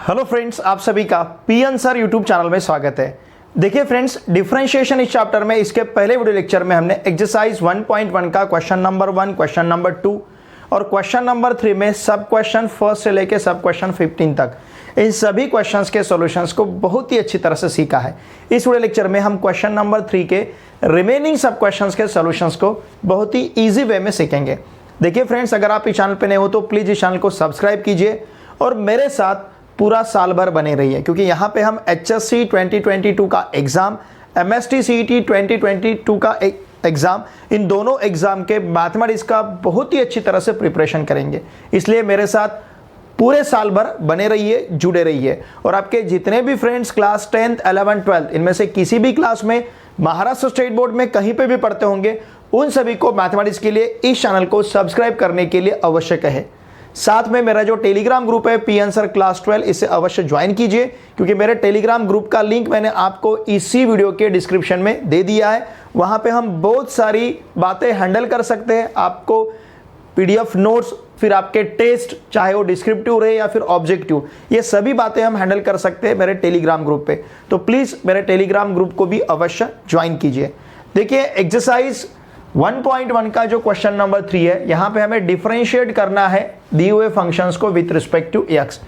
Hello friends, आप सभी का पीएन सर यूट्यूब चैनल में स्वागत है। देखिए फ्रेंड्स, डिफरेंशिएशन इस चैप्टर में इसके पहले वीडियो लेक्चर में हमने एक्सरसाइज 1.1 का क्वेश्चन नंबर 1, क्वेश्चन नंबर 2 और क्वेश्चन नंबर 3 में सब क्वेश्चन फर्स्ट से लेकर सब क्वेश्चन 15 तक इन सभी क्वेश्चंस के सॉल्यूशंस को बहुत ही अच्छी तरह से सीखा है। इस वीडियो लेक्चर में हम क्वेश्चन नंबर 3 के रिमेनिंग सब क्वेश्चंस के सॉल्यूशंस को बहुत ही ईजी वे में सीखेंगे। देखिए फ्रेंड्स, अगर आप इस चैनल पर नए हो तो प्लीज़ इस चैनल को सब्सक्राइब कीजिए और मेरे साथ पूरा साल भर बने रहिए, क्योंकि यहाँ पे हम HSC 2022 का एग्ज़ाम, MST CET 2022 का एग्ज़ाम, इन दोनों एग्ज़ाम के मैथमेटिक्स का बहुत ही अच्छी तरह से प्रिपरेशन करेंगे। इसलिए मेरे साथ पूरे साल भर बने रहिए, जुड़े रहिए। और आपके जितने भी friends class 10th, 11th, 12th इनमें से किसी भी क्लास में महाराष्ट्र स्टेट बोर्ड में कहीं पे भी पढ़ते होंगे, उन सभी को मैथमेटिक्स के लिए इस चैनल को सब्सक्राइब करने के लिए आवश्यक है। साथ में मेरा जो टेलीग्राम ग्रुप है पीएन सर क्लास 12, इसे अवश्य ज्वाइन कीजिए, क्योंकि मेरे टेलीग्राम ग्रुप का लिंक मैंने आपको इसी वीडियो के डिस्क्रिप्शन में दे दिया है। वहाँ पे हम बहुत सारी बातें हैंडल कर सकते हैं। आपको पीडीएफ नोट्स, फिर आपके टेस्ट, चाहे वो डिस्क्रिप्टिव रहे या फिर ऑब्जेक्टिव, ये सभी बातें हम हैंडल कर सकते हैं मेरे टेलीग्राम ग्रुप पे। तो प्लीज़ मेरे टेलीग्राम ग्रुप को भी अवश्य ज्वाइन कीजिए। देखिए, एक्सरसाइज 1.1 का जो क्वेश्चन नंबर 3 है, यहाँ पे हमें डिफरेंशिएट करना है दिए हुए फंक्शंस को with respect to x.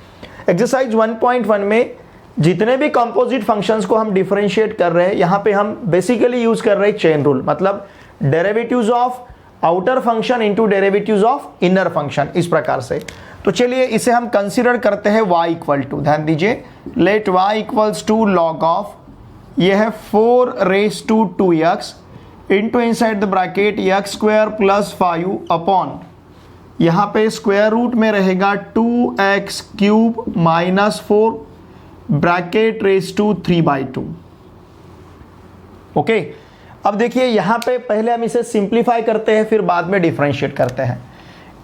Exercise 1.1 में जितने भी कंपोजिट फंक्शंस को हम डिफरेंशिएट कर रहे हैं, यहाँ पे हम बेसिकली यूज कर रहे हैं चेन रूल, मतलब derivatives of outer function into derivatives of inner function, इस प्रकार से। तो चलिए इसे हम कंसिडर करते हैं y इक्वल टू, ध्यान दीजिए, let y equals to log of, ये है 4 raised to 2x into inside the bracket x square plus 5 upon, यहाँ पे स्क्वायर रूट में रहेगा 2x cube minus 4 bracket raise to 3/2। Okay, अब देखिए यहाँ पे पहले हम इसे सिंप्लीफाई करते हैं, फिर बाद में डिफरेंशिएट करते हैं।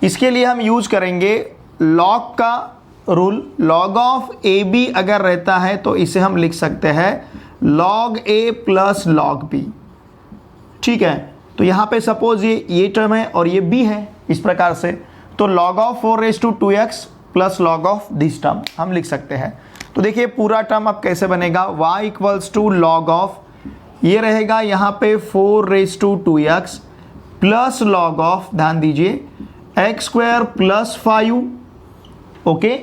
इसके लिए हम यूज करेंगे लॉग का rule. Log of a b अगर रहता है तो इसे हम लिख सकते हैं log a plus log b. ठीक है, तो यहाँ पे सपोज ये टर्म है और ये b है, इस प्रकार से। तो log of 4 raised to 2x plus log of this term हम लिख सकते हैं। तो देखिए पूरा टर्म अब कैसे बनेगा, y equals to log of, ये रहेगा यहाँ पे 4 raised to 2x plus log of, ध्यान दीजिए, x square plus 5, okay,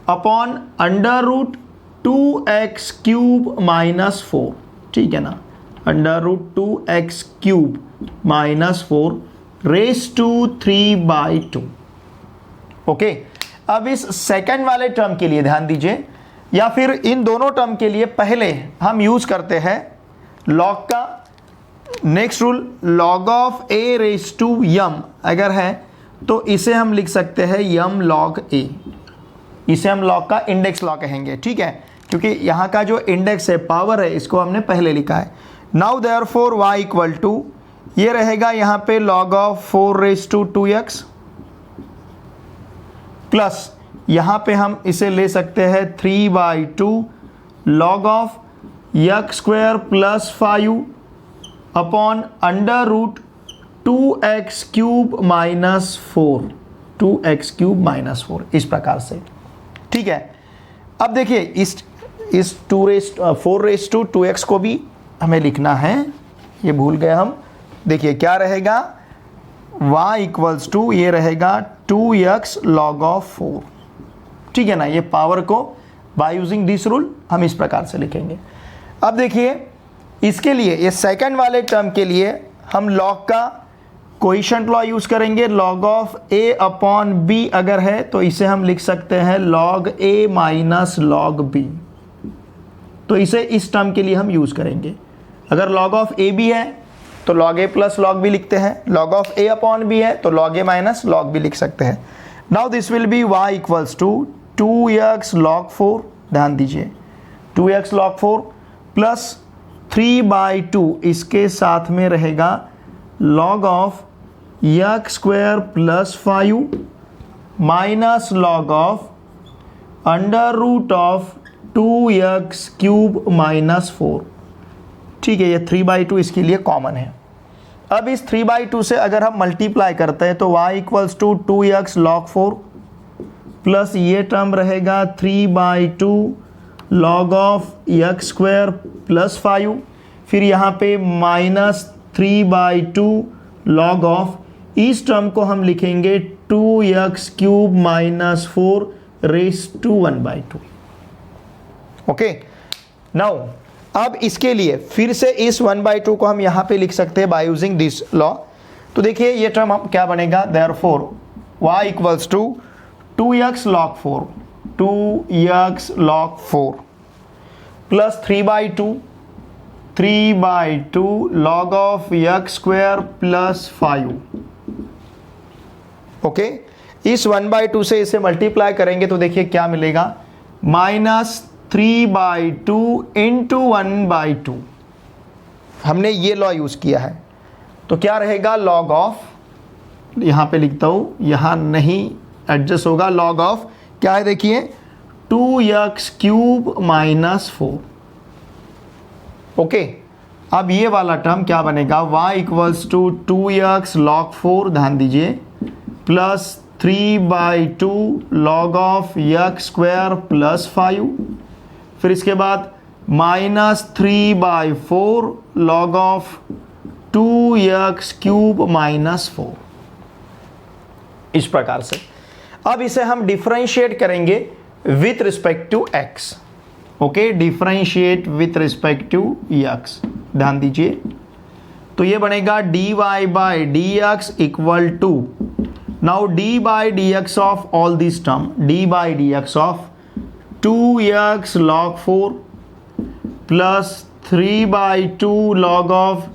upon under root 2x cube minus 4, ठीक है ना, under root 2x cube minus 4 raise to 3/2। Okay, अब इस सेकंड वाले टर्म के लिए ध्यान दीजिए, या फिर इन दोनों टर्म के लिए पहले हम यूज करते हैं लॉग का next rule. Log of a raise to m अगर है तो इसे हम लिख सकते हैं यम लॉग a, इसे हम लॉग का इंडेक्स लॉ कहेंगे, ठीक है, क्योंकि यहाँ का जो इंडेक्स है, पावर है, इसको हमने पहले लिखा है। Now therefore y equal to, ये रहेगा यहाँ पे log of 4 raised to 2x plus यहाँ पे हम इसे ले सकते हैं 3/2 log of x square plus 5 upon under root 2x cube minus 4, 2x cube minus 4, इस प्रकार से। ठीक है, अब देखिए इस 4 raised to 2x को भी हमें लिखना है, ये भूल गए हम। देखिए क्या रहेगा, y इक्वल्स टू, ये रहेगा 2x log ऑफ 4, ठीक है ना। ये पावर को बाय यूजिंग दिस रूल हम इस प्रकार से लिखेंगे। अब देखिए इसके लिए, ये सेकंड वाले टर्म के लिए हम log का कोएफिशिएंट लॉ यूज करेंगे। log of a upon b अगर है तो इसे हम लिख सकते हैं log a minus log b, तो इसे इस टर्म के लिए हम यूज करेंगे। अगर log ऑफ a भी है तो log a plus log b लिखते हैं, log of a upon b है तो log a minus log b लिख सकते हैं। Now this will be y equals to 2x log 4, ध्यान दीजिए 2x log 4 प्लस 3/2, इसके साथ में रहेगा log of x square plus 5 minus log of under root of 2x cube minus 4, ठीक है। ये 3/2 इसके लिए कॉमन है। अब इस 3/2 से अगर हम मल्टीप्लाई करते हैं तो y equals to 2x log 4 plus ये टर्म रहेगा 3/2 log of x square plus 5, फिर यहाँ पे -3/2 log ऑफ, इस टर्म को हम लिखेंगे 2x³ - 4 raise to 1/2। Okay, now अब इसके लिए फिर से इस 1/2 को हम यहाँ पे लिख सकते हैं बाय यूजिंग दिस लॉ। तो देखिए ये टर्म अब क्या बनेगा, therefore y equals to 2x log 4 2x log 4 plus 3/2 log of x square plus 5। Okay, इस 1/2 से इसे मल्टीप्लाई करेंगे तो देखिए क्या मिलेगा, -3/2 इंटू 1/2। हमने ये लॉ यूज किया है, तो क्या रहेगा, लॉग ऑफ, यहां पे लिखता हूं, यहां नहीं एडजस्ट होगा, लॉग ऑफ क्या है देखिए 2x³ - 4। ओके, अब ये वाला टर्म क्या बनेगा, y equals to 2x log 4, ध्यान दीजिए, plus 3/2 log of x square plus 5, फिर इसके बाद -3/4 log ऑफ 2x³ - 4। इस प्रकार से अब इसे हम डिफरेंशिएट करेंगे with respect to x। Okay, differentiate with respect to x, ध्यान दीजिए, तो ये बनेगा dy/dx equal to, now d/dx of all this term, d/dx of 2x log 4 plus 3/2 log of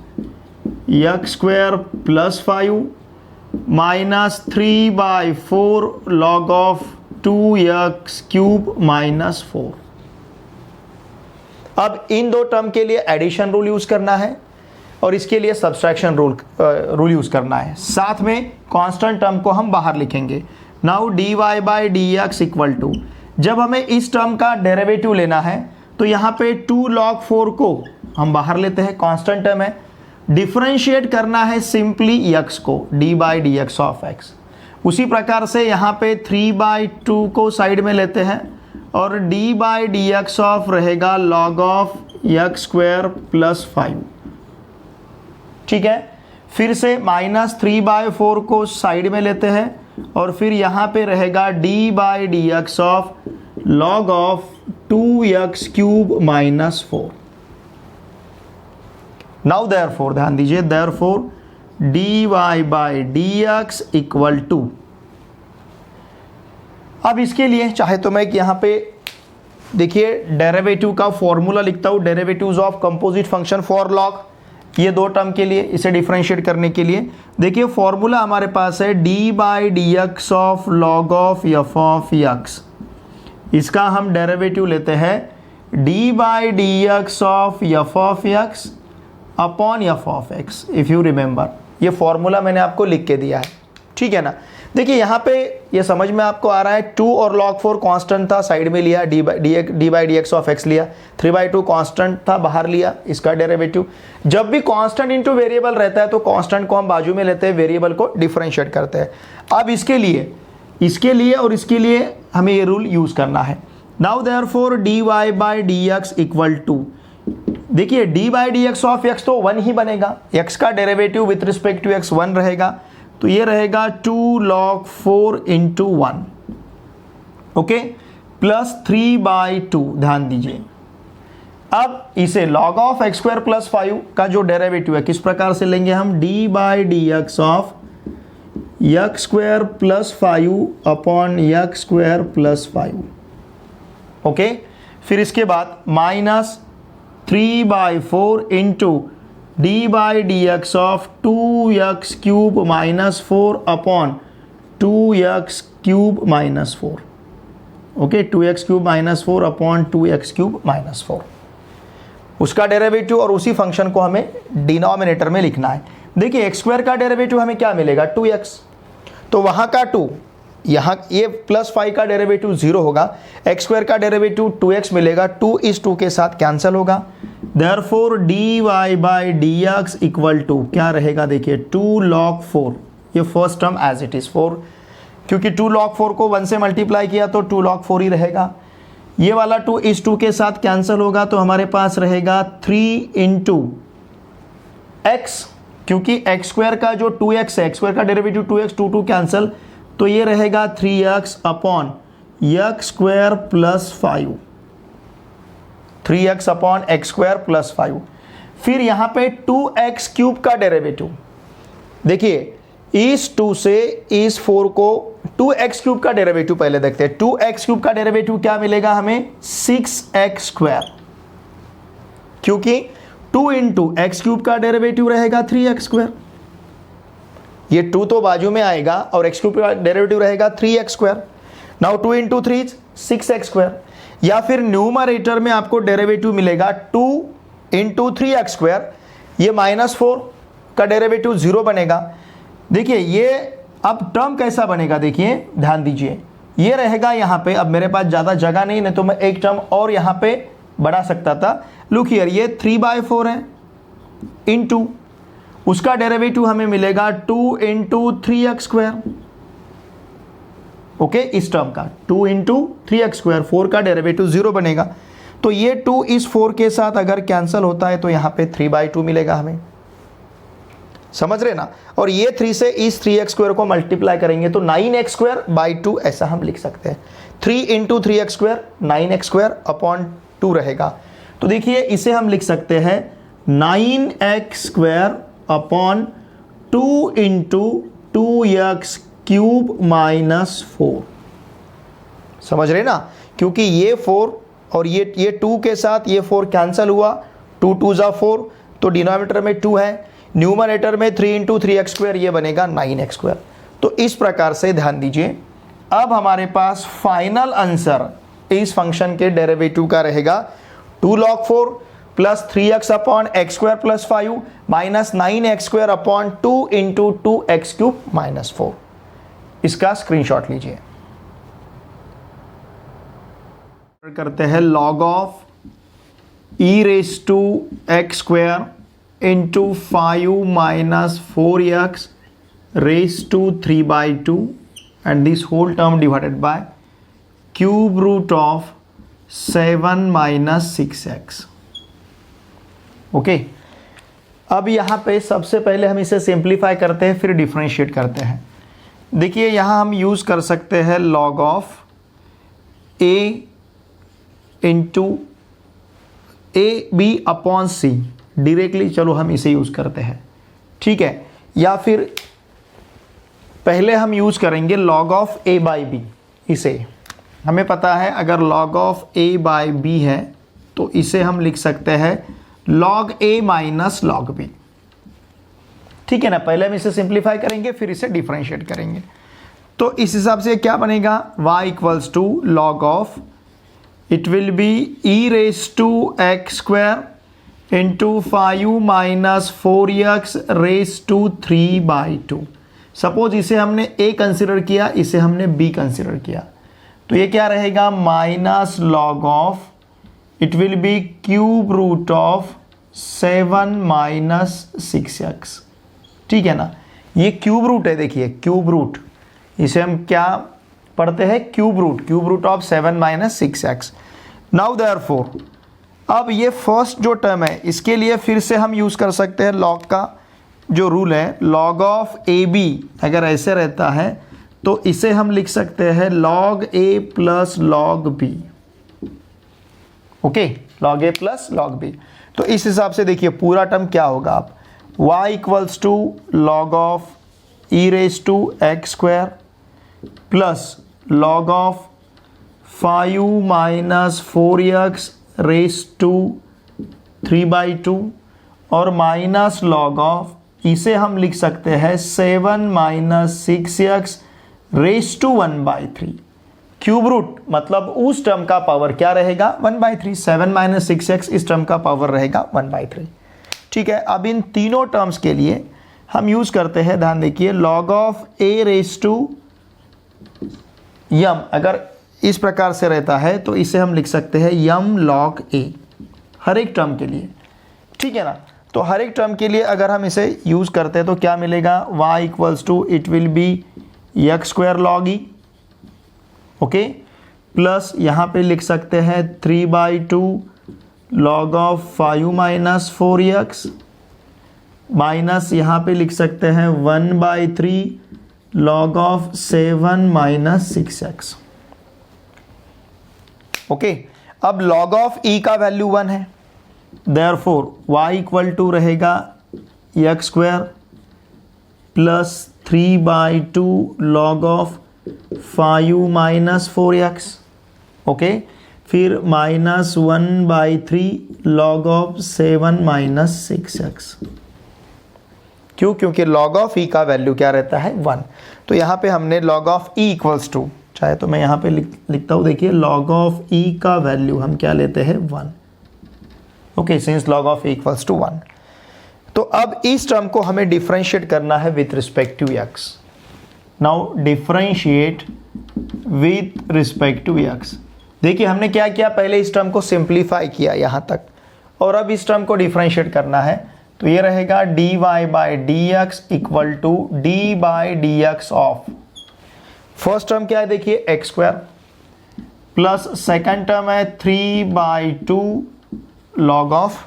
x square plus 5 -3/4 log of 2x³ - 4। अब इन दो term के लिए addition rule use करना है और इसके लिए सब्सट्रैक्शन रूल यूज करना है, साथ में कांस्टेंट टर्म को हम बाहर लिखेंगे। नाउ dy/dx इक्वल टू, जब हमें इस टर्म का डेरिवेटिव लेना है तो यहाँ पे 2 log 4 को हम बाहर लेते हैं, कांस्टेंट टर्म है, डिफरेंशिएट करना है सिंपली x को, d/dx ऑफ x। उसी प्रकार से यहाँ पे 3/2 को साइड में लेते हैं और d/dx ऑफ रहेगा log of x square plus 5। ठीक है, फिर से -3/4 को साइड में लेते हैं और फिर यहाँ पे रहेगा d/dx of log of 2x³ - 4। Now therefore, ध्यान दीजिए, देयरफॉर dy/dx इक्वल टू, अब इसके लिए चाहे तो मैं यहाँ पे देखिए डेरिवेटिव का फॉर्मूला लिखता हूँ, derivatives of composite function for log, ये दो टर्म के लिए इसे डिफरेंशिएट करने के लिए देखिए फॉर्मूला हमारे पास है d/dx of log of f of x। इसका हम डेरिवेटिव लेते हैं d/dx of f of x upon f of x। If you remember, ये फॉर्मूला मैंने आपको लिख के दिया है, ठीक है ना। देखिए यहाँ पे ये समझ में आपको आ रहा है, 2 और log 4 कांस्टेंट था, साइड में लिया, d/dx ऑफ x लिया, 3/2 कांस्टेंट था, बाहर लिया इसका डेरिवेटिव। जब भी कांस्टेंट इनटू वेरिएबल रहता है तो कांस्टेंट को हम बाजू में लेते हैं, वेरिएबल को डिफरेंशिएट करते हैं। अब इसके लिए और इसके लिए हमें ये रूल यूज करना है। Now therefore dy/dx equal to, देखिए d/dx ऑफ x तो 1 ही बनेगा, x का derivative with respect to x 1 रहेगा, तो ये रहेगा 2 log 4 इंटू 1, ओके, प्लस 3/2, ध्यान दीजिए। अब इसे log of x square plus 5 का जो डेरिवेटिव है किस प्रकार से लेंगे हम, d/dx of x square plus 5 upon x square plus 5, okay. फिर इसके बाद -3/4 into d/dx of 2x³ - 4 upon 2x³ - 4, okay, 2x³ - 4 upon 2x³ - 4, उसका डेरिवेटिव और उसी फंक्शन को हमें डिनोमिनेटर में लिखना है। देखिए x स्क्वायर का डेरिवेटिव हमें क्या मिलेगा, 2x, तो वहाँ का 2, यहाँ ये प्लस 5 का डेरिवेटिव 0 होगा, x स्क्वायर का डेरिवेटिव 2x मिलेगा, 2 इस 2 के साथ कैंसिल होगा। देयरफॉर dy/dx इक्वल टू क्या रहेगा, देखिए 2 log 4, ये first term as it is, 4 क्योंकि 2 log 4 को 1 से मल्टीप्लाई किया तो 2 log 4 ही रहेगा। ये वाला 2 इस 2 के साथ कैंसिल होगा तो हमारे पास रहेगा 3 इंटू एक्स, क्योंकि एक्स स्क्वायर का जो 2x है, एक्स स्क्वायर का डेरिवेटिव 2x, 2 कैंसिल, तो ये रहेगा 3x upon x square plus 5, 3x upon x square plus 5। फिर यहां पे 2x क्यूब का डेरिवेटिव, देखिए इस 2 से इस 4 को 2x क्यूब का डेरिवेटिव पहले देखते हैं। 2x क्यूब का डेरिवेटिव क्या मिलेगा हमें? 6x स्क्वायर, क्योंकि 2 इंटू एक्स क्यूब का डेरिवेटिव रहेगा 3x स्क्वायर। ये 2 तो बाजू में आएगा और x क्यूब का डेरिवेटिव रहेगा 3x square. Now 2 into 3 6x square, या फिर न्यूमरेटर में आपको डेरिवेटिव मिलेगा 2 इंटू 3x स्क्वायर, ये -4 का डेरिवेटिव 0 बनेगा। देखिए ये अब टर्म कैसा बनेगा, देखिए ध्यान दीजिए, ये रहेगा यहाँ पे। अब मेरे पास ज़्यादा जगह नहीं तो मैं एक टर्म और यहाँ पे बढ़ा सकता था। लुक हियर, ये 3/4 है इंटू उसका डेरिवेटिव हमें मिलेगा 2 इंटू 3x स्क्वायर। ओके, इस टर्म का 2 इंटू 3x स्क्वायर, 4 का डेरिवेटिव 0 बनेगा। तो ये 2 इस 4 के साथ अगर कैंसिल होता है तो यहाँ पे 3/2 मिलेगा हमें, समझ रहे ना। और ये 3 से इस 3x स्क्वायर को मल्टीप्लाई करेंगे तो 9x स्क्वायर बाई 2 ऐसा हम लिख सकते हैं। 3 into 3x square 9x square upon 2 रहेगा। तो देखिए इसे हम लिख सकते हैं 9x square upon 2 into 2x cube minus 4। समझ रहे ना, क्योंकि ये 4 और ये 2 के साथ ये 4 कैंसिल हुआ, 2 2 जा 4, तो डिनोमिनेटर में 2 है, न्यूमरेटर में 3 इंटू 3x स्क्वायर, ये बनेगा 9x स्क्वायर। तो इस प्रकार से ध्यान दीजिए, अब हमारे पास फाइनल आंसर इस फंक्शन के डेरिवेटिव का रहेगा 2 log 4 plus 3x upon x square plus 5 minus 9x square upon 2 into 2x cube minus 4। इसका स्क्रीनशॉट लीजिए। करते हैं log of e raise to x square into 5 minus 4x raise to 3/2 and this whole term divided by cube root of 7 minus 6x। Okay, अब यहाँ पे सबसे पहले हम इसे सिंप्लीफाई करते हैं, फिर डिफरेंशिएट करते हैं। देखिए यहाँ हम यूज़ कर सकते हैं log of a into a b upon c, directly चलो हम इसे यूज़ करते हैं, ठीक है। या फिर पहले हम यूज़ करेंगे log of a by b. इसे हमें पता है अगर log of a by b है तो इसे हम लिख सकते हैं log a minus log b, ठीक है ना। पहले हम इसे सिंप्लीफाई करेंगे फिर इसे डिफरेंशिएट करेंगे। तो इस हिसाब से क्या बनेगा, y equals to log of, it will be e raise to x square into 5 minus 4x raise to 3/2। Suppose इसे हमने a कंसिडर किया, इसे हमने b कंसिडर किया, तो ये क्या रहेगा minus log of, it will be cube root of 7 minus 6x, ठीक है ना। ये क्यूब रूट है, देखिए क्यूब रूट, इसे हम क्या पढ़ते हैं, cube root of 7 minus 6x। Now therefore अब ये फर्स्ट जो टर्म है इसके लिए फिर से हम यूज़ कर सकते हैं log का जो रूल है, log ऑफ ए बी अगर ऐसे रहता है तो इसे हम लिख सकते हैं log a plus log b। Okay, log a plus log b। तो इस हिसाब से देखिए पूरा टर्म क्या होगा, आप y equals to log of e raise to x square plus log of 5 minus 4x raise to 3/2 और माइनस log ऑफ, इसे हम लिख सकते हैं 7 minus 6x raise to 1/3। Cube root मतलब उस टर्म का पावर क्या रहेगा 1/3, 7 माइनस 6x इस टर्म का पावर रहेगा 1/3, ठीक है। अब इन तीनों टर्म्स के लिए हम यूज़ करते हैं, ध्यान देखिए, log of a raise to m अगर इस प्रकार से रहता है तो इसे हम लिख सकते हैं यम log a हर एक टर्म के लिए, ठीक है ना। तो हर एक टर्म के लिए अगर हम इसे यूज़ करते हैं तो क्या मिलेगा, y equals to, it will be x square log e, okay, plus यहाँ पे लिख सकते हैं 3/2 log of 5 minus 4x, minus यहाँ पे लिख सकते हैं 1/3 log of 7 minus 6x। Okay, अब लॉग ऑफ e का वैल्यू 1 है, देयरफॉर y इक्वल टू रहेगा x square plus 3/2 log of 5 minus 4x, okay, फिर minus 1/3 log of 7 minus 6x। क्यों? क्योंकि लॉग ऑफ e का वैल्यू क्या रहता है 1। तो यहाँ पे हमने log of e equals to, चाहे तो मैं यहाँ पे लिखता हूँ, देखिए लॉग ऑफ e का वैल्यू हम क्या लेते हैं 1, okay, since log of e equals to 1। तो अब इस टर्म को हमें डिफरेंशिएट करना है with respect to x। Now differentiate with respect to x। देखिए हमने क्या किया, पहले इस टर्म को सिंप्लीफाई किया यहाँ तक, और अब इस टर्म को डिफरेंशिएट करना है। तो ये रहेगा dy by dx equal to d by dx of, first term क्या है देखिए x square, plus second term है 3/2 log of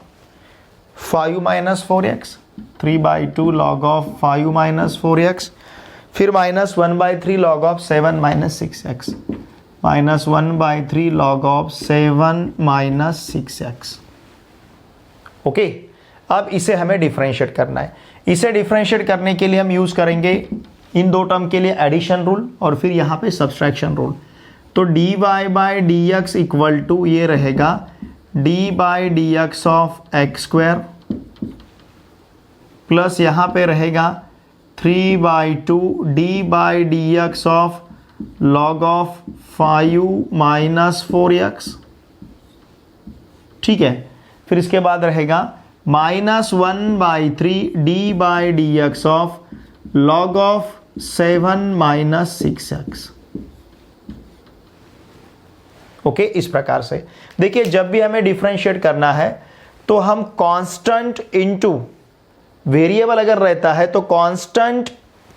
5 minus 4x, 3/2 log of 5 minus 4x, फिर minus 1/3 log of 7 minus 6x, minus 1/3 log of 7 minus 6x। Okay, अब इसे हमें differentiate करना है। इसे डिफरेंशिएट करने के लिए हम यूज़ करेंगे इन दो टर्म के लिए एडिशन रूल और फिर यहाँ पे सब्सट्रैक्शन रूल। तो dy by d x equal to ये रहेगा d by d x of x square, plus यहाँ पे रहेगा 3/2 d by d x of log of 5 minus 4x, ठीक है। फिर इसके बाद रहेगा minus 1/3 d by d x of log of 7 minus 6x। Okay, इस प्रकार से देखिए जब भी हमें डिफरेंशिएट करना है तो हम कांस्टेंट इनटू वेरिएबल अगर रहता है तो कांस्टेंट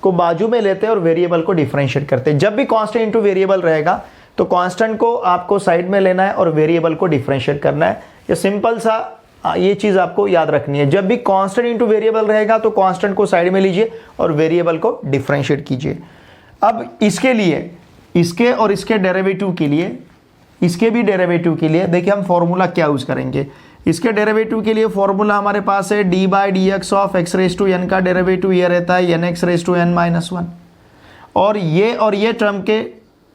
को बाजू में लेते हैं और वेरिएबल को डिफरेंशिएट करते हैं। जब भी कांस्टेंट इनटू वेरिएबल रहेगा तो कांस्टेंट को आपको साइड में लेना है और वेरिएबल को डिफरेंशिएट करना है। ये सिंपल सा ये चीज़ आपको याद रखनी है। जब भी कांस्टेंट इनटू वेरिएबल रहेगा तो कांस्टेंट को साइड में लीजिए और वेरिएबल को डिफरेंशिएट कीजिए। अब इसके लिए, इसके और इसके डेरिवेटिव के लिए, इसके भी डेरिवेटिव के लिए देखिए हम फॉर्मूला क्या यूज़ करेंगे। इसके डेरिवेटिव के लिए फॉर्मूला हमारे पास है d by d x of x raise to n का डेरिवेटिव ये रहता है n x raise to n minus 1, और ये टर्म के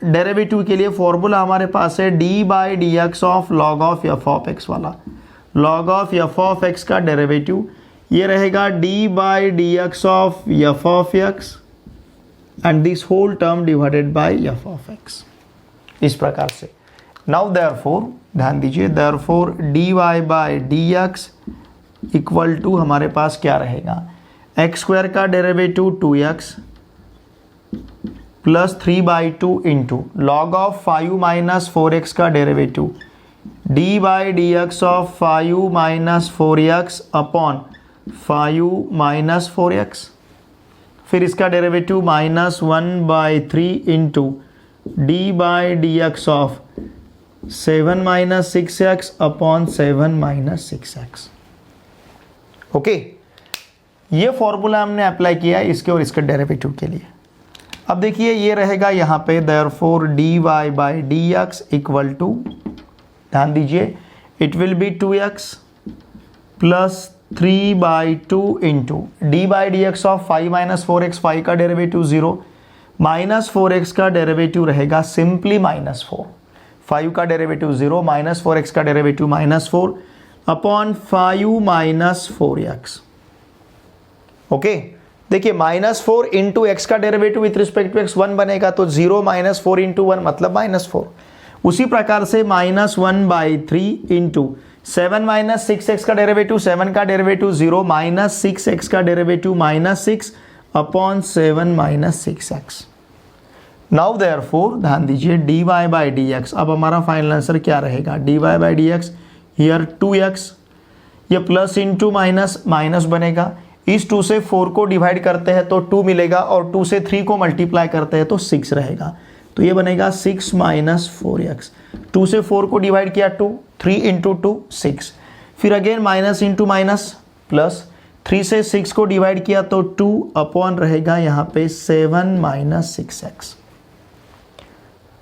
डेरिवेटिव के लिए फॉर्मूला हमारे पास है d by d x of log of f of x वाला। Log of f of x का डेरिवेटिव ये रहेगा d by d x of f of x and this whole term divided by f of x, इस प्रकार से। Now therefore ध्यान दीजिए, therefore dy by d x equal to हमारे पास क्या रहेगा, एक्स स्क्वायर का derivative 2x plus 3/2 into log of 5 minus 4x का derivative d by d x of 5 minus 4x upon 5 minus 4x, फिर इसका derivative minus 1/3 into d by d x of 7 minus 6x upon 7 minus 6x। Okay, ये formula हमने apply किया है इसके और इसके डेरिवेटिव के लिए। अब देखिए ये रहेगा यहाँ पे therefore dy by d x equal to, ध्यान दीजिए, it will be 2x plus 3/2 into d by d x of 5 minus 4x, 5 का डेरिवेटिव 0, माइनस 4x का डेरिवेटिव रहेगा सिंपली माइनस 4, 5 का डेरिवेटिव 0, माइनस 4x का derivative minus 4 upon 5 minus 4x। Okay, देखिए minus 4 into x का derivative with respect to x 1 बनेगा, तो 0 minus 4 into 1 मतलब माइनस 4। उसी प्रकार से माइनस 1/3 इंटू 7 माइनस 6x का डेरिवेटिव, 7 का डेरिवेटिव 0, माइनस 6x का derivative minus 6 upon 7 minus 6x। Now therefore ध्यान दीजिए dy बाई डी एक्स, अब हमारा फाइनल आंसर क्या रहेगा, dy by d x here 2x, ये प्लस इंटू माइनस माइनस बनेगा, इस 2 से 4 को डिवाइड करते हैं तो 2 मिलेगा, और 2 से 3 को मल्टीप्लाई करते हैं तो 6 रहेगा। तो ये बनेगा 6 माइनस 4x। 2 से 4 को डिवाइड किया 2, 3 इंटू 2 6, फिर again minus into minus plus, 3 से 6 को डिवाइड किया तो 2 अपॉन रहेगा यहाँ पे 7 minus 6x।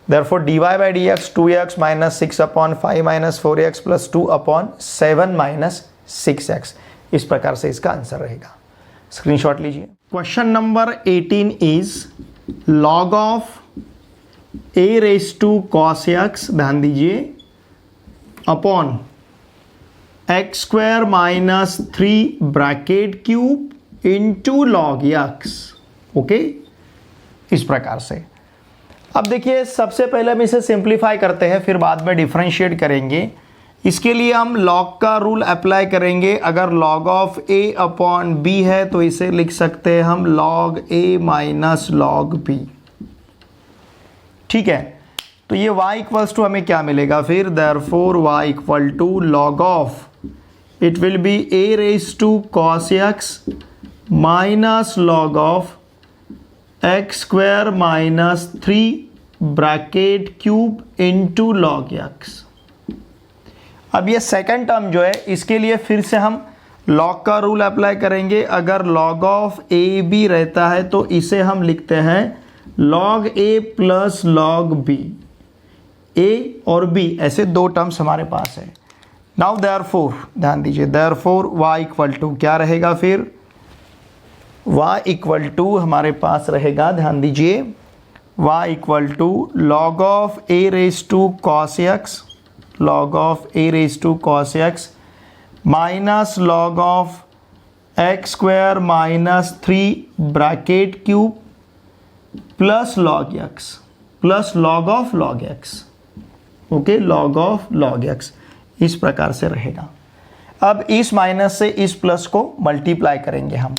Therefore dy by dx 2x minus 6 upon 5 minus 4x plus 2 upon 7 minus 6x। इस प्रकार से इसका आंसर रहेगा। स्क्रीनशॉट लीजिए। Question number 18 is log of a raise to cos x, ध्यान दीजिए, upon x square minus 3 bracket cube into log x। Okay, इस प्रकार से। अब देखिए, सबसे पहले हम इसे सिंप्लीफाई करते हैं, फिर बाद में डिफरेंशिएट करेंगे। इसके लिए हम लॉग का रूल अप्लाई करेंगे। अगर log of a upon b है तो इसे लिख सकते हैं हम log a minus log b। ठीक है, तो ये y इक्वल्स टू हमें क्या मिलेगा फिर, therefore y equal to log of, it will be a raise to cos x minus log of x square minus 3 bracket cube into log x. अब ये सेकंड टर्म जो है, इसके लिए फिर से हम लॉग का रूल अप्लाई करेंगे। अगर लॉग ऑफ ए बी रहता है तो इसे हम लिखते हैं log a plus log B. ए और बी ऐसे दो टर्म्स हमारे पास है। नाउ देयरफॉर, ध्यान दीजिए, देयरफॉर y इक्वल टू क्या रहेगा फिर, y इक्वल टू हमारे पास रहेगा, ध्यान दीजिए, y equal to log of a raise to cos x, log of a raise to cos x minus log of x square minus 3 bracket cube plus log x plus log of log x। Okay, log of log x इस प्रकार से रहेगा। अब इस minus से इस plus को multiply करेंगे हम,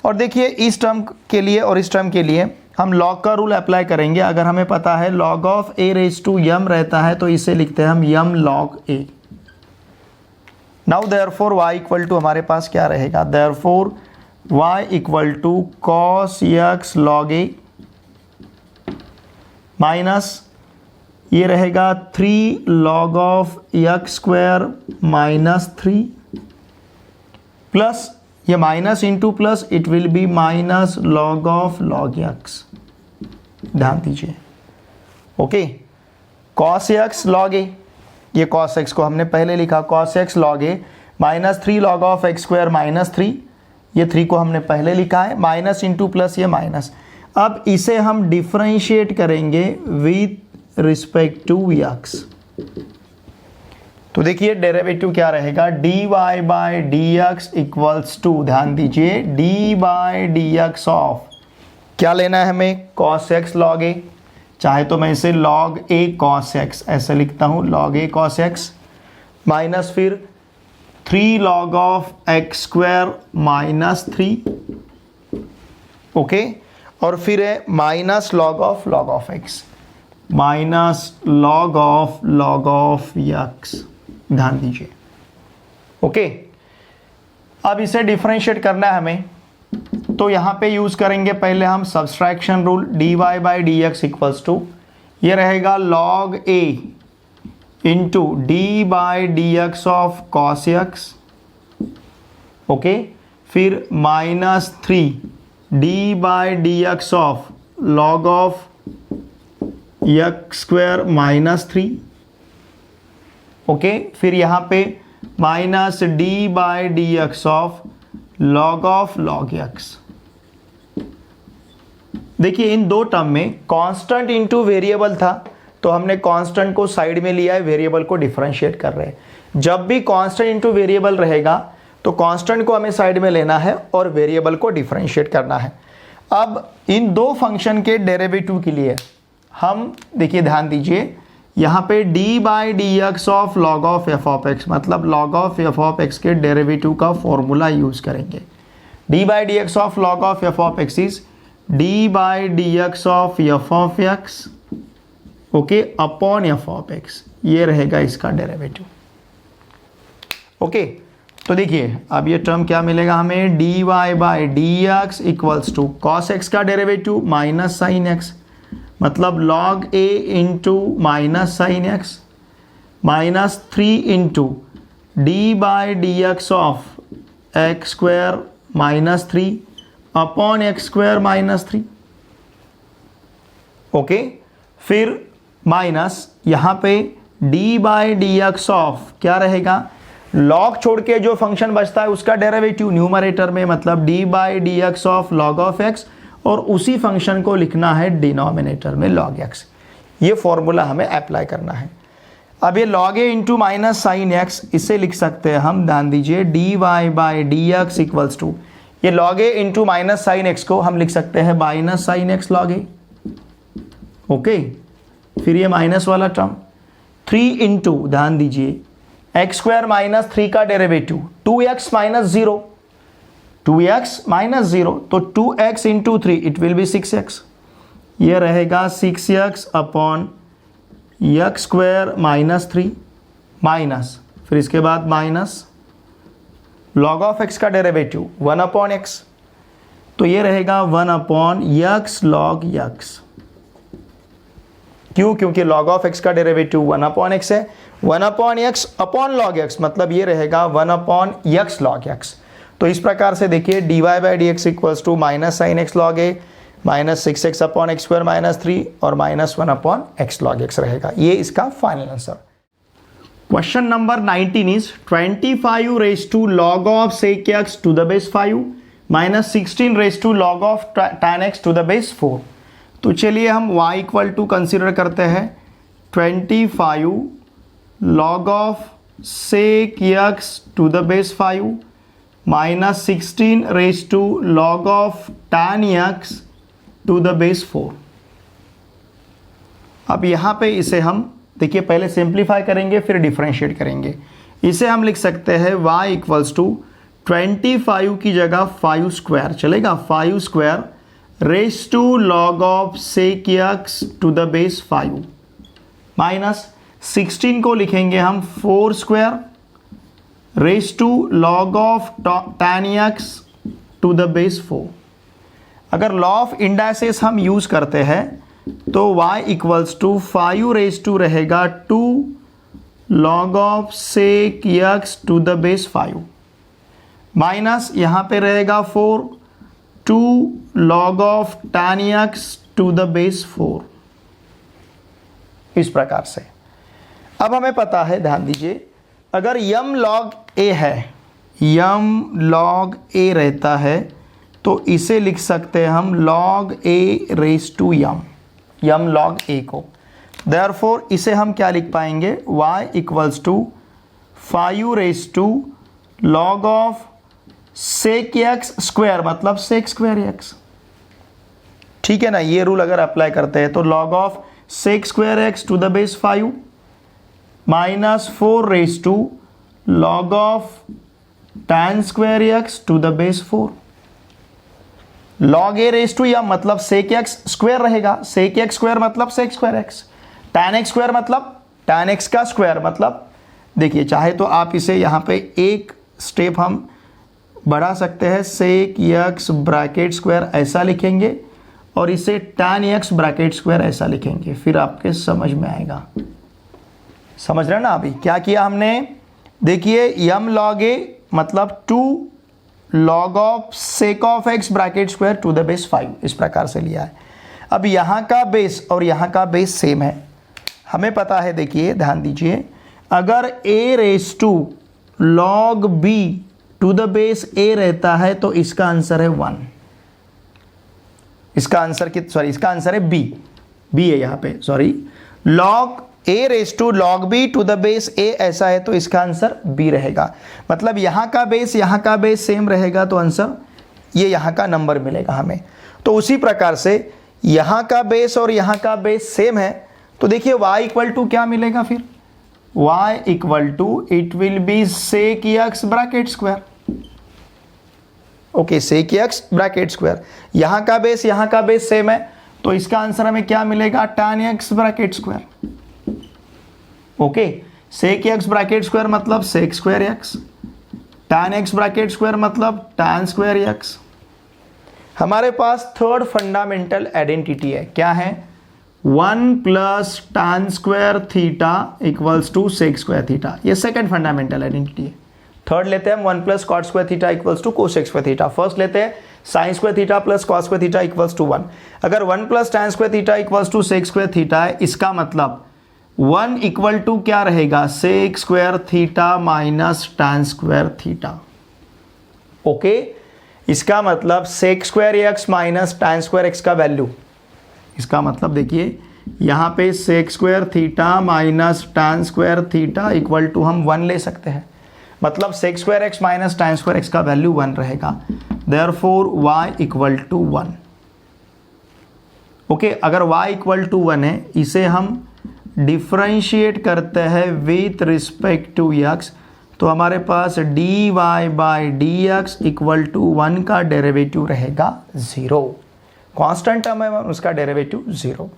और देखिए इस टर्म के लिए और इस टर्म के लिए हम लॉग का रूल अप्लाई करेंगे। अगर हमें पता है log of a raise to m रहता है तो इसे लिखते हैं हम m log a। Now therefore y equal to हमारे पास क्या रहेगा, therefore y equal to cos x log a minus ये रहेगा 3 log of x square minus 3 plus ये minus into plus, it will be minus log of log x। ध्यान दीजिए। Okay, cos x log a, ये cos x को हमने पहले लिखा cos x log a minus 3 log of x square minus 3, ये 3 को हमने पहले लिखा है, माइनस इंटू प्लस ये माइनस। अब इसे हम डिफरेंशिएट करेंगे विथ रिस्पेक्ट टू x। तो देखिए डेरिवेटिव क्या रहेगा, dy by dx equals to, ध्यान दीजिए, d बाय dx ऑफ क्या लेना है हमें, cos x log a, चाहे तो मैं इसे log a cos x ऐसे लिखता हूँ, log a cos x minus फिर 3 log of x square minus 3। Okay, और फिर है minus log of x minus log of x। ध्यान दीजिए। ओके, अब इसे डिफरेंशिएट करना है हमें, तो यहाँ पे यूज करेंगे पहले हम subtraction rule, dy by d x equals to, ये रहेगा log a into d by d x of cos x। Okay, फिर minus 3 d by d x of log of x square minus 3। Okay, फिर यहाँ पे minus d by d x of log x। देखिए इन दो term में constant into variable था, तो हमने कांस्टेंट को साइड में लिया है, वेरिएबल को डिफरेंशिएट कर रहे हैं। जब भी कांस्टेंट इंटू वेरिएबल रहेगा तो कांस्टेंट को हमें साइड में लेना है और वेरिएबल को डिफरेंशिएट करना है। अब इन दो फंक्शन के डेरिवेटिव के लिए हम देखिए, ध्यान दीजिए, यहाँ पे d by d x of log of f of x, मतलब log of f of x के डेरिवेटिव का फॉर्मूला यूज करेंगे। d by d x of log of f of x is d by d x of f of x, okay, upon f of x, ये रहेगा इसका derivative. Okay, तो देखिए अब ये टर्म क्या मिलेगा हमें, dy by d x equals to cos x का डेरिवेटिव माइनस साइन एक्स, मतलब log a into minus sine x minus 3 into d by d x of x square minus 3 upon x square minus 3। Okay, फिर minus यहाँ पे d by d x of क्या रहेगा, log छोड़ के जो function बचता है उसका डेरिवेटिव न्यूमरेटर में, मतलब d by d x of log of x, और उसी फंक्शन को लिखना है डिनोमिनेटर में लॉग एक्स। ये फॉर्मूला हमें अप्लाई करना है। अब ये log a into minus sine x, इसे लिख सकते हैं हम, ध्यान दीजिए, d y by d x equals to, ये log a into minus sine x को हम लिख सकते हैं minus sine x log a. Okay, फिर ये माइनस वाला टर्म 3 इंटू, ध्यान दीजिए, एक्स स्क्वायर माइनस 3 का derivative 2x minus 0, 2x minus 0, तो 2x into 3 it will B 6x, ये रहेगा 6x upon x square minus 3 minus, फिर इसके बाद माइनस लॉग ऑफ x का डेरिवेटिव 1 अपॉन x, तो ये रहेगा 1 अपॉन x लॉग x। क्यों? क्योंकि log ऑफ x का डेरिवेटिव 1 अपॉन x है, 1 upon x upon log x, मतलब ये रहेगा 1 अपॉन x लॉग x। तो इस प्रकार से देखिए dy by d x equals to minus sine x log a minus 6x upon x square minus 3 और minus 1 upon x log x रहेगा। ये इसका final answer. Question number 19 is 25 raise to log of sec x to the base 5 minus 16 raise to log of tan x to the base 4। तो चलिए हम y equal to consider करते हैं 25 log of sec x to the base 5 minus 16 raise to log of tan x to the base 4। अब यहाँ पे इसे हम देखिए पहले सिंप्लीफाई करेंगे फिर डिफरेंशिएट करेंगे। इसे हम लिख सकते हैं y इक्वल्स टू 25 की जगह 5 स्क्वायर चलेगा, 5 square raise to log of sec x to the base 5 minus 16 को लिखेंगे हम 4 square raise to log of tan x to the base 4। अगर लॉ ऑफ इंडाइसेस हम यूज करते हैं तो y equals to 5 raise to रहेगा 2 log of sec x to the base 5 minus यहाँ पे रहेगा 4 2 log of tan x to the base 4। इस प्रकार से अब हमें पता है, ध्यान दीजिए, अगर m log a है, m log a रहता है तो इसे लिख सकते हैं हम log a raise to m log a को। देयरफॉर इसे हम क्या लिख पाएंगे, y equals to 5 raise to log of sec x square, मतलब सेक स्क्वायर एक्स। ठीक है ना, ये रूल अगर अप्लाई करते हैं तो log of sec square x to the base 5 minus 4 raise to log of tan square x to the base 4। Log a raise to या मतलब सेक एक्स स्क्वायर रहेगा, सेक एक्स स्क्वायर मतलब sec square x, tan x square मतलब tan x का square, मतलब देखिए चाहे तो आप इसे यहाँ पे एक स्टेप हम बढ़ा सकते हैं, सेक एक्स ब्रैकेट स्क्वायर ऐसा लिखेंगे और इसे tan एक्स ब्रैकेट स्क्वायर ऐसा लिखेंगे, फिर आपके समझ में आएगा। समझ रहे ना अभी क्या किया हमने, देखिए m log a मतलब 2 log of sec of x bracket square to the base 5, इस प्रकार से लिया है। अब यहाँ का बेस और यहाँ का बेस सेम है, हमें पता है, देखिए ध्यान दीजिए, अगर a raise to log b to the base a रहता है तो इसका आंसर है 1। इसका आंसर है b है यहाँ पे, sorry, log a raise to log b to the base a ऐसा है तो इसका आंसर b रहेगा। मतलब यहाँ का बेस सेम रहेगा तो आंसर ये यहाँ का नंबर मिलेगा हमें। तो उसी प्रकार से यहाँ का बेस और यहाँ का बेस सेम है तो देखिए y इक्वल टू क्या मिलेगा, फिर y equal to it will be sec x bracket square. Okay, sec x bracket square, यहाँ का बेस सेम है तो इसका आंसर हमें क्या मिलेगा, tan x bracket square. Okay, sec x bracket square मतलब sec square x tan x bracket square मतलब tan स्क्वायर x। हमारे पास थर्ड फंडामेंटल आइडेंटिटी है, क्या है? 1 plus tan square theta equals to sec square theta. ये second fundamental identity है। Third लेते हैं हम 1 plus cot square theta equals to cosec square theta. First लेते हैं sine square theta plus cos square theta equals to 1। अगर 1 plus tan square theta equals to sec square theta है, इसका मतलब 1 इक्वल टू क्या रहेगा? Sec square theta minus tan square theta. Okay, इसका मतलब sec square x minus tan square x का value, इसका मतलब देखिए यहाँ पे sec square theta minus tan square theta equal to हम 1 ले सकते हैं। मतलब sec square x minus tan square x का वैल्यू 1 रहेगा। Therefore y equal to 1। Okay, अगर y इक्वल टू 1 है, इसे हम डिफ्रेंशिएट करते हैं विथ रिस्पेक्ट टू x, तो हमारे पास dy by d x equal to 1 का डेरिवेटिव रहेगा 0। कांस्टेंट टर्म है, उसका डेरिवेटिव 0।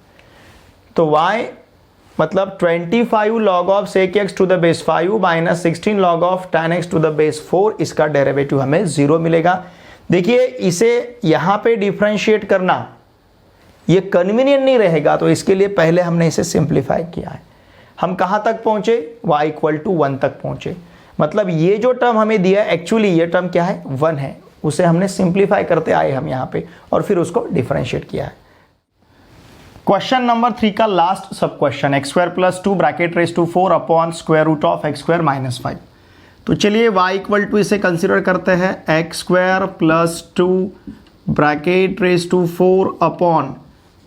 तो y मतलब 25 log of sec x to the base 5 minus 16 log of tan x to the base 4, इसका डेरिवेटिव हमें 0 मिलेगा। देखिए, इसे यहाँ पे डिफ्रेंशिएट करना ये कन्वीनियंट नहीं रहेगा, तो इसके लिए पहले हमने इसे सिंप्लीफाई किया है। हम कहाँ तक पहुँचे? y इक्वल टू 1 तक पहुँचे। मतलब ये जो टर्म हमें दिया है, एक्चुअली ये टर्म क्या है? 1 है। उसे हमने सिंप्लीफाई करते आए हम यहाँ पे, और फिर उसको डिफ्रेंशिएट किया है। क्वेश्चन नंबर 3 का last sub question, x square plus 2 bracket raise to 4 upon square root of x square minus 5। तो चलिए y इक्वल टू इसे कंसिडर करते हैं x square plus 2 bracket raise to 4 upon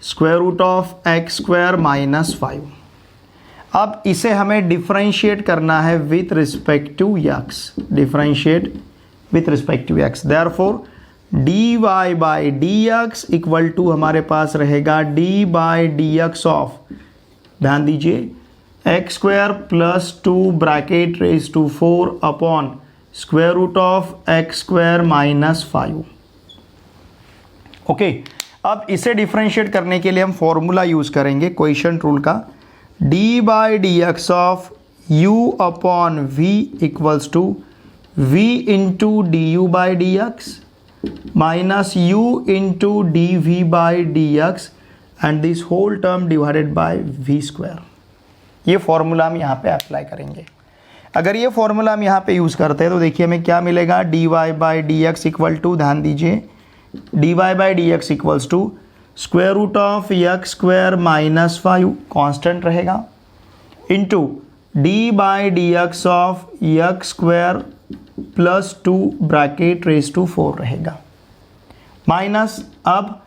square root of x square minus 5। अब इसे हमें differentiate करना है with respect to x, differentiate with respect to x। Therefore dy by d x equal to हमारे पास रहेगा d by d x of, ध्यान दीजिए, x square plus 2 bracket raise to 4 upon square root of x square minus 5। Okay, अब इसे डिफरेंशिएट करने के लिए हम फॉर्मूला यूज करेंगे क्वोशिएंट रूल का, d by d x of u upon v equals to v into d u by d x minus u into d v by d x and this whole term divided by v square. ये formula हम यहाँ पे apply करेंगे। अगर ये formula हम यहाँ पे यूज़ करते हैं तो देखिए हमें क्या मिलेगा? dy by d x equal to, ध्यान दीजिए, dy by d x equals to square root of x square minus 5 constant रहेगा, into d by d x of x square plus 2 bracket raise to 4 रहेगा, minus अब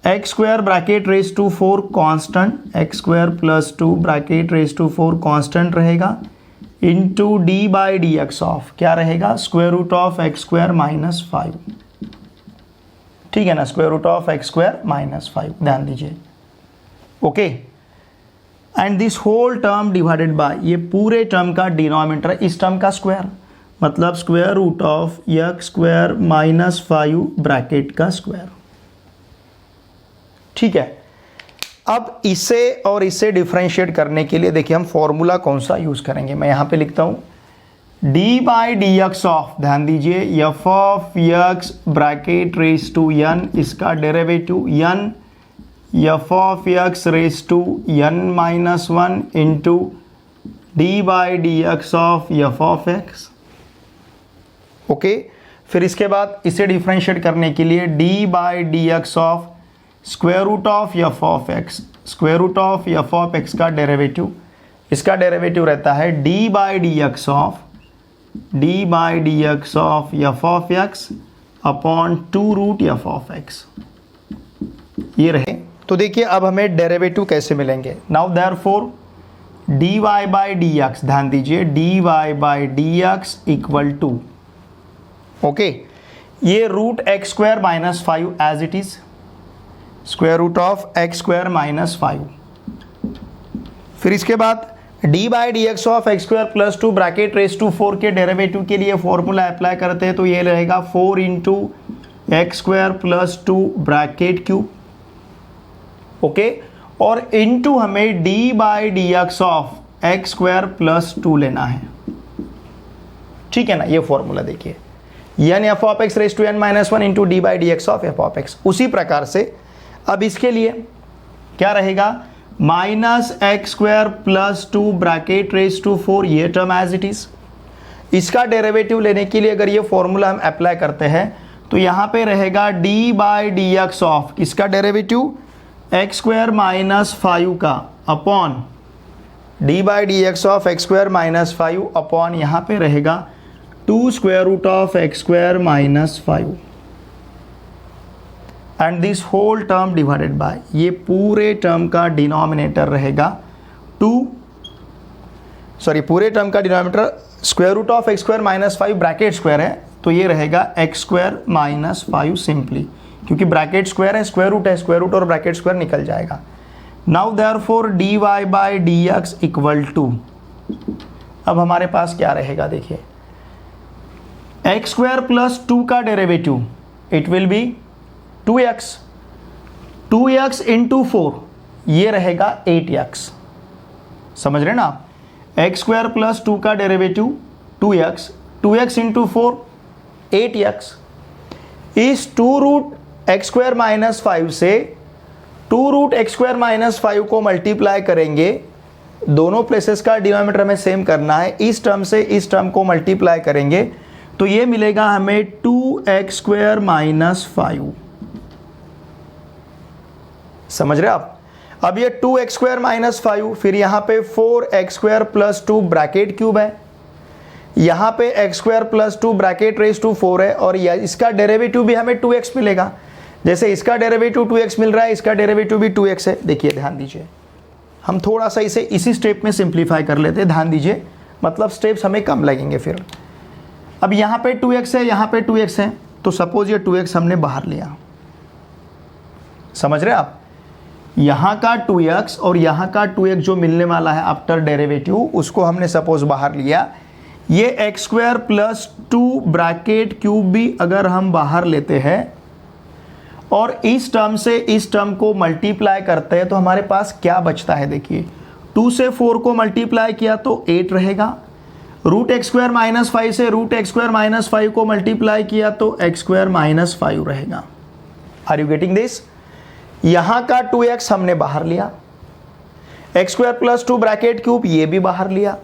x square bracket raise to 4 constant, x square plus 2 bracket raise to 4 constant रहेगा, into d by d x of क्या रहेगा? Square root of x square minus 5। ठीक है ना, square root of x square minus 5, ध्यान दीजिए। Okay, and this whole term divided by, ये पूरे टर्म का डिनोमिनेटर है इस टर्म का स्क्वायर, मतलब square root of x square minus 5 bracket का स्क्वायर। ठीक है, अब इसे और इसे डिफरेंशिएट करने के लिए देखिए हम फॉर्मूला कौन सा यूज करेंगे। मैं यहां पे लिखता हूं d by d x of, ध्यान दीजिए, f of x bracket raise to n, इसका derivative n f of x raise to n minus 1 into d by d x of f of x. Okay, फिर इसके बाद इसे डिफरेंशिएट करने के लिए d by d x of square root of f of x, square root of f of x का derivative, इसका डेरिवेटिव रहता है d by d x of f of x upon 2 root f of x, ये रहे। तो देखिए अब हमें डेरिवेटिव कैसे मिलेंगे। Now therefore dy by d x, ध्यान दीजिए, dy by d x equal to, okay, ये root x square minus 5 as it is, square root of x square minus 5। फिर इसके बाद d by d x of x square plus 2 bracket raise to 4 के derivative के लिए formula apply करते हैं, तो ये रहेगा 4 into x square plus 2 bracket cube, okay, और इंटू हमें d by d x of x square plus 2 लेना है। ठीक है ना, ये फॉर्मूला देखिए, यानी f of x raise to n minus one into d by d x of f of x. उसी प्रकार से अब इसके लिए क्या रहेगा, minus x square plus two bracket raise to 4, ये टर्म एज इट इज। इसका डेरिवेटिव लेने के लिए अगर ये फॉर्मूला हम अप्लाई करते हैं तो यहाँ पे रहेगा d by d x of इसका डेरिवेटिव एक्स स्क्वायर माइनस 5 का upon d by d x of x square minus 5 upon यहाँ पे रहेगा 2 square root of x square minus 5 and this whole term divided by, ये पूरे term का denominator रहेगा पूरे टर्म का denominator square root of x square minus 5 bracket square है तो ये रहेगा एक्स स्क्वायर माइनस 5 सिंपली, क्योंकि ब्रैकेट स्क्वायर है, स्क्वायर रूट और ब्रैकेट स्क्वायर निकल जाएगा। Now therefore d y by d x equal to, अब हमारे पास क्या रहेगा देखिए, एक्स स्क्वायर प्लस 2 का derivative it will be 2x into 4, ये रहेगा 8x। समझ रहे ना आप, एक्स स्क्वायर प्लस 2 का डेरिवेटिव 2x इंटू 4 8x। इस 2 रूट एक्स स्क्वायर माइनस 5 से 2 रूट एक्स स्क्वायर माइनस 5 को मल्टीप्लाई करेंगे, दोनों प्लेसेस का डिनोमिनेटर हमें सेम करना है, इस टर्म से इस टर्म को मल्टीप्लाई करेंगे तो ये मिलेगा हमें 2x स्क्वायर माइनस 5। समझ रहे आप, अब ये 2x स्क्वायर माइनस 5, फिर यहाँ पे 4x square plus 2 bracket cube है, यहाँ पे x square plus 2 bracket raise to 4 है, और इसका डेरिवेटिव भी हमें 2x मिलेगा। जैसे इसका डेरिवेटिव 2x मिल रहा है, इसका डेरिवेटिव भी 2x है। देखिए ध्यान दीजिए, हम थोड़ा सा इसे इसी स्टेप में सिंप्लीफाई कर लेते हैं, ध्यान दीजिए, मतलब स्टेप्स हमें कम लगेंगे फिर। अब यहाँ पे 2x है, यहाँ पे 2x है, तो सपोज ये 2x हमने बाहर लिया, समझ रहे आप, यहाँ का 2x और यहाँ का 2x जो मिलने वाला है आफ्टर डेरिवेटिव, उसको हमने सपोज बाहर लिया। ये x square plus 2 bracket cube भी अगर हम बाहर लेते हैं और इस टर्म से इस टर्म को मल्टीप्लाई करते हैं तो हमारे पास क्या बचता है, देखिए 2 से 4 को मल्टीप्लाई किया तो 8 रहेगा, रूट एक्स स्क्वायर माइनस 5 से रूट एक्स स्क्वायर माइनस 5 को मल्टीप्लाई किया तो एक्स स्क्वायर माइनस 5 रहेगा। Are you getting this? यहां का 2x हमने बाहर लिया, x square plus 2 bracket cube ये भी बाहर लिया,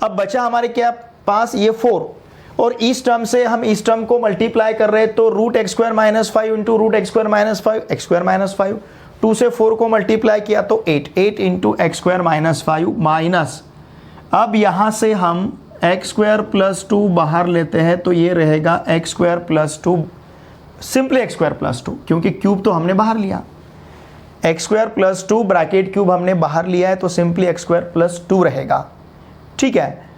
अब बचा हमारे क्या पास ये 4, और इस टर्म से हम इस टर्म को मल्टीप्लाई कर रहे हैं तो root x square minus 5 into root x square minus 5 x square minus 5, 2 से 4 को मल्टीप्लाई किया तो 8 into x square minus 5 minus, अब यहां से हम एक्स स्क्वायर प्लस 2 बाहर लेते हैं तो ये रहेगा x square plus 2, simply x square plus 2, क्योंकि क्यूब तो हमने बाहर लिया, x square plus 2 bracket cube हमने बाहर लिया है तो सिंपली एक्स स्क्वायर प्लस 2 रहेगा, ठीक है।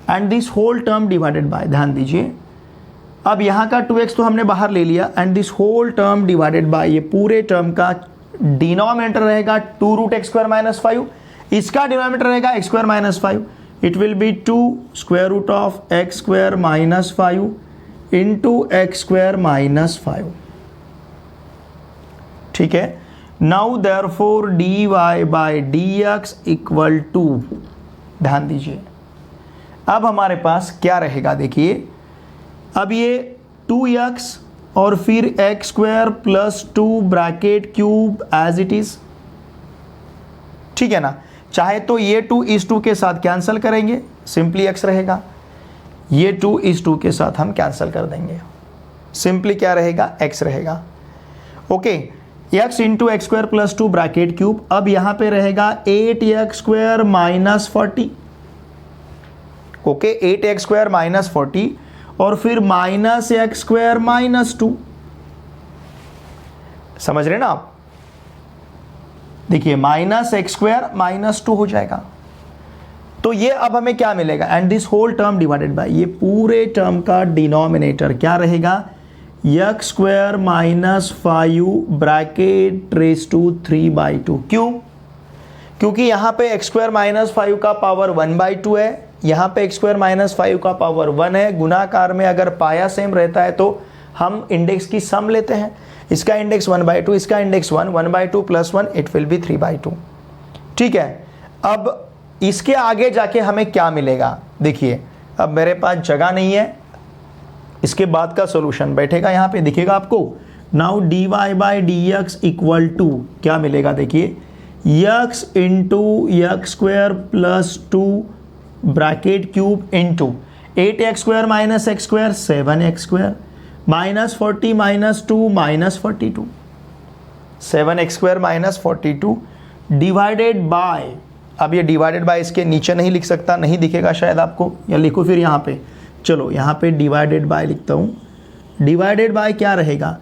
And this whole term divided by, ध्यान दीजिए, अब यहाँ का 2x तो हमने बाहर ले लिया, and this whole term divided by, ये पूरे टर्म का डिनोमिनेटर रहेगा 2 रूट एक्स स्क्वायर माइनस 5, इसका डिनोमिनेटर रहेगा x square minus 5, it will be 2 square root of x square minus 5 into x square minus 5, ठीक है। Now therefore d y by d x equal to, ध्यान दीजिए, अब हमारे पास क्या रहेगा, देखिए अब ये 2x और फिर x square plus 2 bracket cube as it is, ठीक है ना। चाहे तो ये 2 इस 2 के साथ कैंसिल करेंगे, सिंपली x रहेगा, ये 2 इस 2 के साथ हम कैंसिल कर देंगे, सिंपली क्या रहेगा, x रहेगा, okay. x into x square plus 2 bracket cube, अब यहां पे रहेगा 8x square minus 40, okay, 8x square minus 40 और फिर माइनस एक्स स्क्वायर माइनस 2, समझ रहे ना आप, देखिए माइनस एक्स स्क्वायर माइनस 2 हो जाएगा, तो ये अब हमें क्या मिलेगा, and this whole term divided by, ये पूरे टर्म का डिनोमिनेटर क्या रहेगा, x square minus 5 bracket raise to 3/2, क्यों, क्योंकि यहां पे एक्स स्क्वायर माइनस 5 का पावर 1/2 है, यहाँ पे एक्स स्क्वायर माइनस 5 का पावर 1 है, गुणाकार में अगर पाया सेम रहता है तो हम इंडेक्स की सम लेते हैं, इसका इंडेक्स 1/2, इसका index 1/2 plus 1 it will B 3/2, ठीक है। अब इसके आगे जाके हमें क्या मिलेगा, देखिए अब मेरे पास जगह नहीं है, इसके बाद का सॉल्यूशन बैठेगा यहाँ पे, दिखेगा आपको। Now d y by d x equal to क्या मिलेगा, देखिए x into x square plus 2 bracket cube into 8x square minus x square 7x square minus 40 minus 2 minus 42 7x square minus 42 divided by, अब ये divided by इसके नीचे नहीं लिख सकता, नहीं दिखेगा शायद आपको, या लिखो फिर यहाँ पे, चलो यहाँ पे डिवाइडेड बाय लिखता हूँ। डिवाइडेड बाय क्या रहेगा,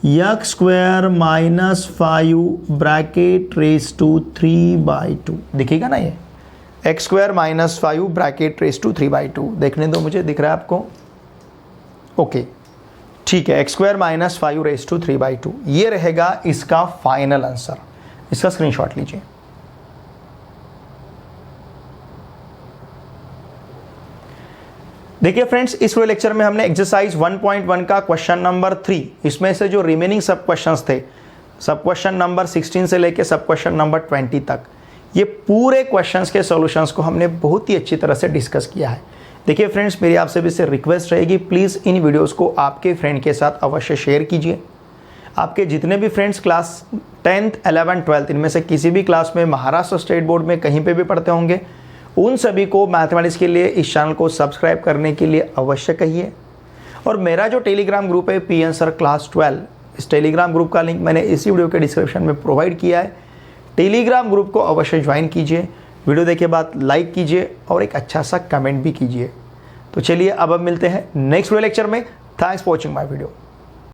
x square minus 5 bracket raise to 3/2 दिखेगा ना, ये x square minus 5 bracket raise to 3/2, देखने दो मुझे, दिख रहा है आपको? ओके ठीक है, x square minus 5 raise to 3/2 ये रहेगा इसका फाइनल आंसर। इसका स्क्रीनशॉट लीजिए। देखिए फ्रेंड्स, इस वीडियो लेक्चर में हमने एक्सरसाइज 1.1 का क्वेश्चन नंबर 3, इसमें से जो रिमेनिंग सब क्वेश्चंस थे, सब क्वेश्चन नंबर 16 से लेके सब क्वेश्चन नंबर 20 तक, ये पूरे क्वेश्चंस के सॉल्यूशंस को हमने बहुत ही अच्छी तरह से डिस्कस किया है। देखिए फ्रेंड्स, मेरी आपसे भी से रिक्वेस्ट रहेगी, प्लीज़ इन वीडियोस को आपके फ्रेंड के साथ अवश्य शेयर कीजिए। आपके जितने भी friends class 10th, 11th, 12th इनमें से किसी भी क्लास में महाराष्ट्र स्टेट बोर्ड में कहीं पे भी पढ़ते होंगे, उन सभी को मैथमेटिक्स के लिए इस चैनल को सब्सक्राइब करने के लिए अवश्य कहिए। और मेरा जो टेलीग्राम ग्रुप है पी आंसर क्लास 12, इस टेलीग्राम ग्रुप का लिंक मैंने इसी वीडियो के डिस्क्रिप्शन में प्रोवाइड किया है। टेलीग्राम ग्रुप को अवश्य ज्वाइन कीजिए, वीडियो देखे बाद लाइक कीजिए और एक अच्छा सा कमेंट भी कीजिए। तो चलिए अब मिलते हैं नेक्स्ट वीडियो लेक्चर में। Thanks for watching my video.